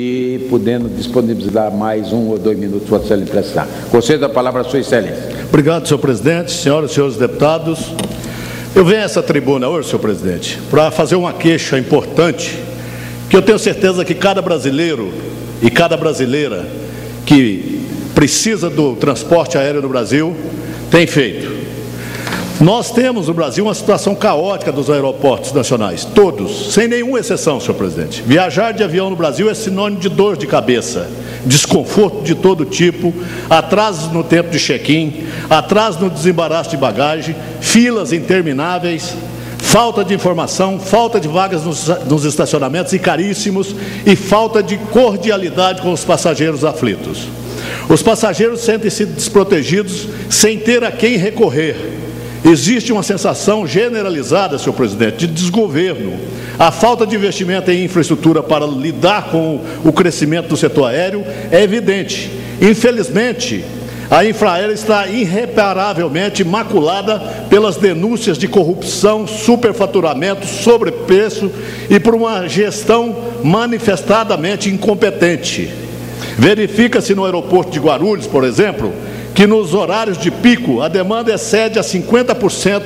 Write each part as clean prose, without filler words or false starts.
E podendo disponibilizar mais 1 ou 2 minutos, Vossa Excelência precisar. Concedo a palavra à Sua Excelência. Obrigado, senhor presidente, senhoras e senhores deputados. Eu venho a essa tribuna hoje, senhor presidente, para fazer uma queixa importante, que eu tenho certeza que cada brasileiro e cada brasileira que precisa do transporte aéreo no Brasil tem feito. Nós temos no Brasil uma situação caótica dos aeroportos nacionais, todos, sem nenhuma exceção, senhor presidente. Viajar de avião no Brasil é sinônimo de dor de cabeça, desconforto de todo tipo, atrasos no tempo de check-in, atrasos no desembaraço de bagagem, filas intermináveis, falta de informação, falta de vagas nos estacionamentos e caríssimos e falta de cordialidade com os passageiros aflitos. Os passageiros sentem-se desprotegidos sem ter a quem recorrer. Existe uma sensação generalizada, senhor presidente, de desgoverno. A falta de investimento em infraestrutura para lidar com o crescimento do setor aéreo é evidente. Infelizmente, a Infraero está irreparavelmente maculada pelas denúncias de corrupção, superfaturamento, sobrepreço e por uma gestão manifestadamente incompetente. Verifica-se no aeroporto de Guarulhos, por exemplo, que nos horários de pico a demanda excede a 50%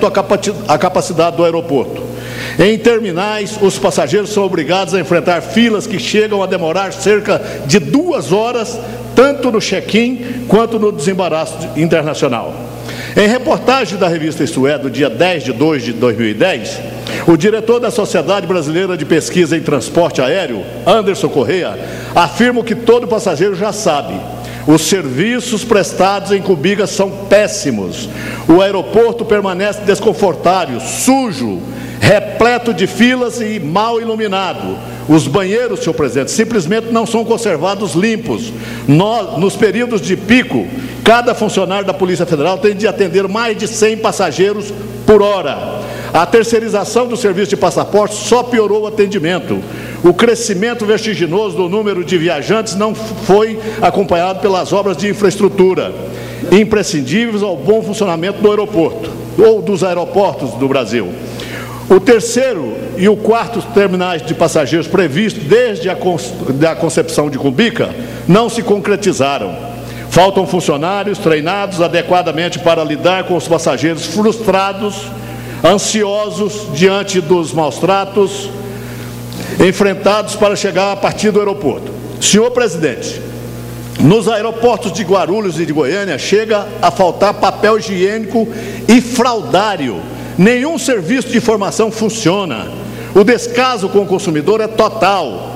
a capacidade do aeroporto. Em terminais, os passageiros são obrigados a enfrentar filas que chegam a demorar cerca de 2 horas, tanto no check-in quanto no desembaraço internacional. Em reportagem da revista Isto É, do dia 10 de 2 de 2010, o diretor da Sociedade Brasileira de Pesquisa em Transporte Aéreo, Anderson Correia, afirma que todo passageiro já sabe: os serviços prestados em Cumbica são péssimos. O aeroporto permanece desconfortável, sujo, repleto de filas e mal iluminado. Os banheiros, senhor presidente, simplesmente não são conservados limpos. Nos períodos de pico, cada funcionário da Polícia Federal tem de atender mais de 100 passageiros por hora. A terceirização do serviço de passaporte só piorou o atendimento. O crescimento vertiginoso do número de viajantes não foi acompanhado pelas obras de infraestrutura imprescindíveis ao bom funcionamento do aeroporto ou dos aeroportos do Brasil. O terceiro e o quarto terminais de passageiros previstos desde a concepção de Cumbica não se concretizaram. Faltam funcionários treinados adequadamente para lidar com os passageiros frustrados, ansiosos diante dos maus tratos enfrentados para chegar a partir do aeroporto. Senhor presidente, nos aeroportos de Guarulhos e de Goiânia chega a faltar papel higiênico e fraldário. Nenhum serviço de informação funciona. O descaso com o consumidor é total.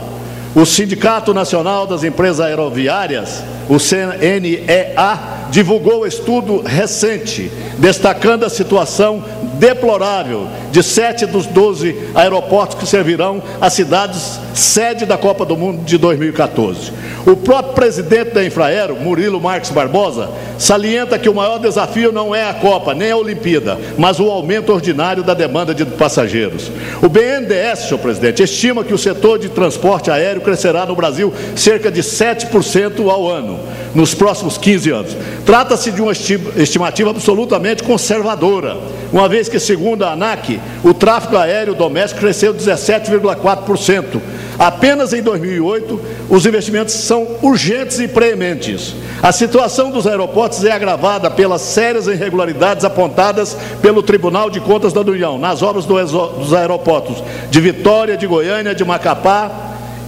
O Sindicato Nacional das Empresas Aeroviárias, o CNEA, divulgou estudo recente, destacando a situação deplorável de 7 dos 12 aeroportos que servirão as cidades sede da Copa do Mundo de 2014. O próprio presidente da Infraero, Murilo Marques Barbosa, salienta que o maior desafio não é a Copa, nem a Olimpíada, mas o aumento ordinário da demanda de passageiros. O BNDES, senhor presidente, estima que o setor de transporte aéreo crescerá no Brasil cerca de 7% ao ano, nos próximos 15 anos. Trata-se de uma estimativa absolutamente conservadora, uma vez que, segundo a ANAC, o tráfego aéreo doméstico cresceu 17,4%. Apenas em 2008, os investimentos são urgentes e prementes. A situação dos aeroportos é agravada pelas sérias irregularidades apontadas pelo Tribunal de Contas da União nas obras dos aeroportos de Vitória, de Goiânia, de Macapá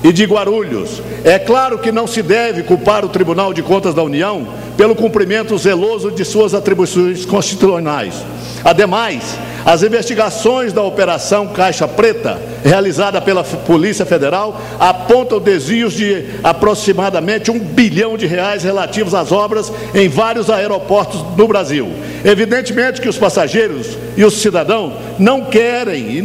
e de Guarulhos. É claro que não se deve culpar o Tribunal de Contas da União pelo cumprimento zeloso de suas atribuições constitucionais. Ademais, as investigações da Operação Caixa Preta, realizada pela Polícia Federal, apontam desvios de aproximadamente R$1 bilhão relativos às obras em vários aeroportos do Brasil. Evidentemente que os passageiros e os cidadãos não querem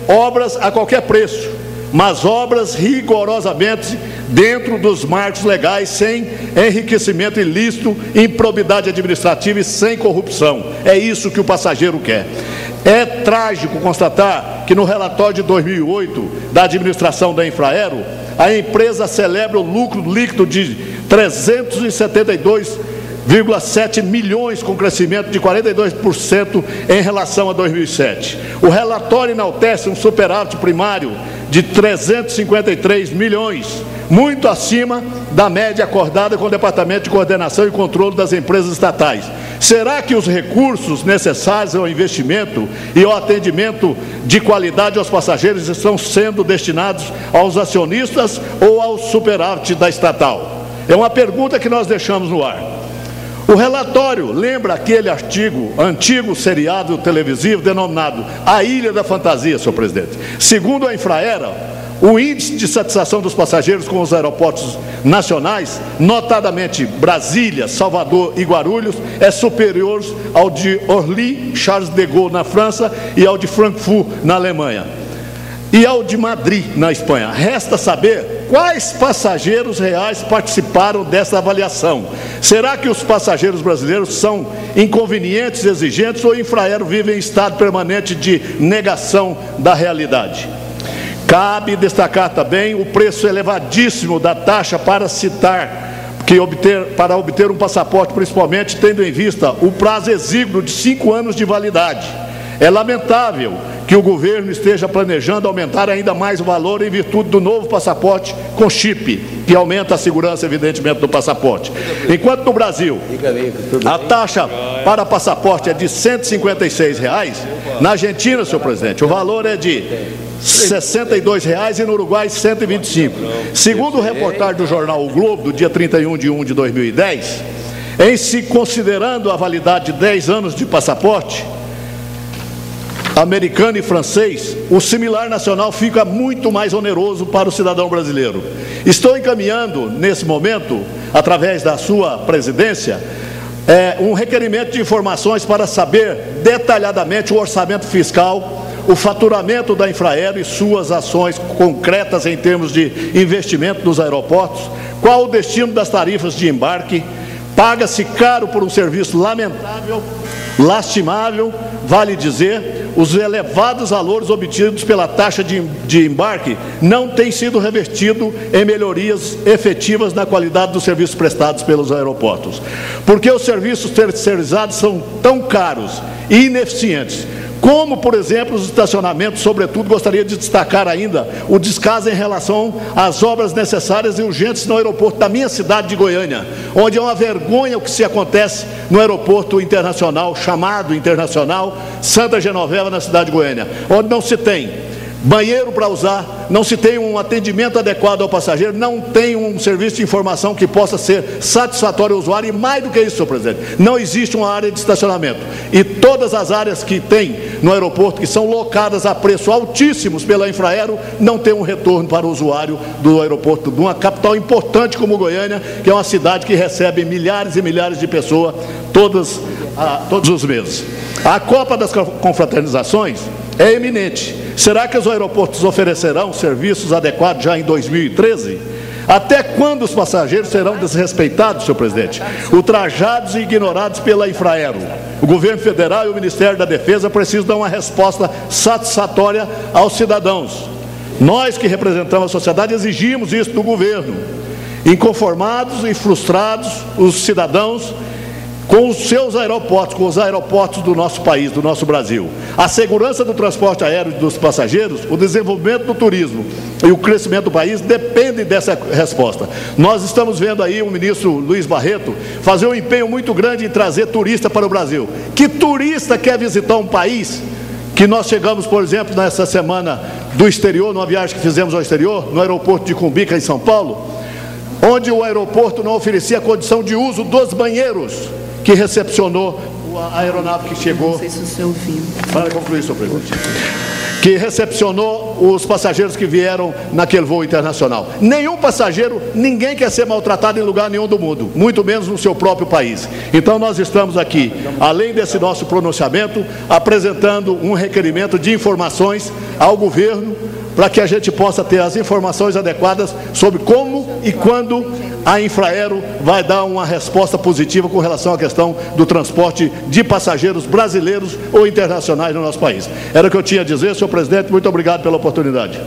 obras a qualquer preço, mas obras rigorosamente dentro dos marcos legais, sem enriquecimento ilícito, improbidade administrativa e sem corrupção. É isso que o passageiro quer. É trágico constatar que no relatório de 2008 da administração da Infraero, a empresa celebra o lucro líquido de 372,7 milhões, com crescimento de 42% em relação a 2007. O relatório enaltece um superávit primário de 353 milhões, muito acima da média acordada com o Departamento de Coordenação e Controle das Empresas Estatais. Será que os recursos necessários ao investimento e ao atendimento de qualidade aos passageiros estão sendo destinados aos acionistas ou ao superávit da estatal? É uma pergunta que nós deixamos no ar. O relatório lembra aquele antigo seriado televisivo denominado A Ilha da Fantasia, senhor presidente. Segundo a Infraero, o índice de satisfação dos passageiros com os aeroportos nacionais, notadamente Brasília, Salvador e Guarulhos, é superior ao de Orly, Charles de Gaulle na França e ao de Frankfurt na Alemanha e ao de Madrid na Espanha. Resta saber quais passageiros reais participaram dessa avaliação. Será que os passageiros brasileiros são inconvenientes, exigentes, ou a Infraero vive em estado permanente de negação da realidade? Cabe destacar também o preço elevadíssimo da taxa para obter um passaporte, principalmente tendo em vista o prazo exíguo de 5 anos de validade. É lamentável que o governo esteja planejando aumentar ainda mais o valor em virtude do novo passaporte com chip, que aumenta a segurança, evidentemente, do passaporte. Enquanto no Brasil a taxa para passaporte é de R$ 156, na Argentina, senhor presidente, o valor é de R$ 62 e no Uruguai R$ 125. Segundo reportagem do jornal O Globo, do dia 31 de 1 de 2010, em se considerando a validade de 10 anos de passaporte americano e francês, o similar nacional fica muito mais oneroso para o cidadão brasileiro. Estou encaminhando, nesse momento, através da sua presidência, um requerimento de informações para saber detalhadamente o orçamento fiscal, o faturamento da Infraero e suas ações concretas em termos de investimento nos aeroportos, qual o destino das tarifas de embarque, paga-se caro por um serviço lamentável, lastimável, vale dizer, os elevados valores obtidos pela taxa de embarque não têm sido revertidos em melhorias efetivas na qualidade dos serviços prestados pelos aeroportos. Porque os serviços terceirizados são tão caros e ineficientes, como, por exemplo, os estacionamentos. Sobretudo, gostaria de destacar ainda o descaso em relação às obras necessárias e urgentes no aeroporto da minha cidade de Goiânia, onde é uma vergonha o que se acontece no aeroporto internacional, chamado internacional Santa Genoveva, na cidade de Goiânia, onde não se tem banheiro para usar, não se tem um atendimento adequado ao passageiro, não tem um serviço de informação que possa ser satisfatório ao usuário, e mais do que isso, senhor presidente, não existe uma área de estacionamento. E todas as áreas que tem no aeroporto, que são locadas a preços altíssimos pela Infraero, não tem um retorno para o usuário do aeroporto de uma capital importante como Goiânia, que é uma cidade que recebe milhares e milhares de pessoas todos os meses. A Copa das Confraternizações é eminente. Será que os aeroportos oferecerão serviços adequados já em 2013? Até quando os passageiros serão desrespeitados, senhor presidente, ultrajados e ignorados pela Infraero? O governo federal e o Ministério da Defesa precisam dar uma resposta satisfatória aos cidadãos. Nós que representamos a sociedade exigimos isso do governo. Inconformados e frustrados, os cidadãos com os seus aeroportos, com os aeroportos do nosso país, do nosso Brasil. A segurança do transporte aéreo dos passageiros, o desenvolvimento do turismo e o crescimento do país dependem dessa resposta. Nós estamos vendo aí o ministro Luiz Barreto fazer um empenho muito grande em trazer turista para o Brasil. Que turista quer visitar um país que nós chegamos, por exemplo, nessa semana do exterior, numa viagem que fizemos ao exterior, no aeroporto de Cumbica, em São Paulo, onde o aeroporto não oferecia condição de uso dos banheiros que recepcionou a aeronave que chegou. Não sei se o senhor ouviu. Para concluir, senhor presidente. Que recepcionou os passageiros que vieram naquele voo internacional. Nenhum passageiro, ninguém quer ser maltratado em lugar nenhum do mundo, muito menos no seu próprio país. Então nós estamos aqui, além desse nosso pronunciamento, apresentando um requerimento de informações ao governo, para que a gente possa ter as informações adequadas sobre como e quando a Infraero vai dar uma resposta positiva com relação à questão do transporte de passageiros brasileiros ou internacionais no nosso país. Era o que eu tinha a dizer, senhor presidente. Muito obrigado pela oportunidade.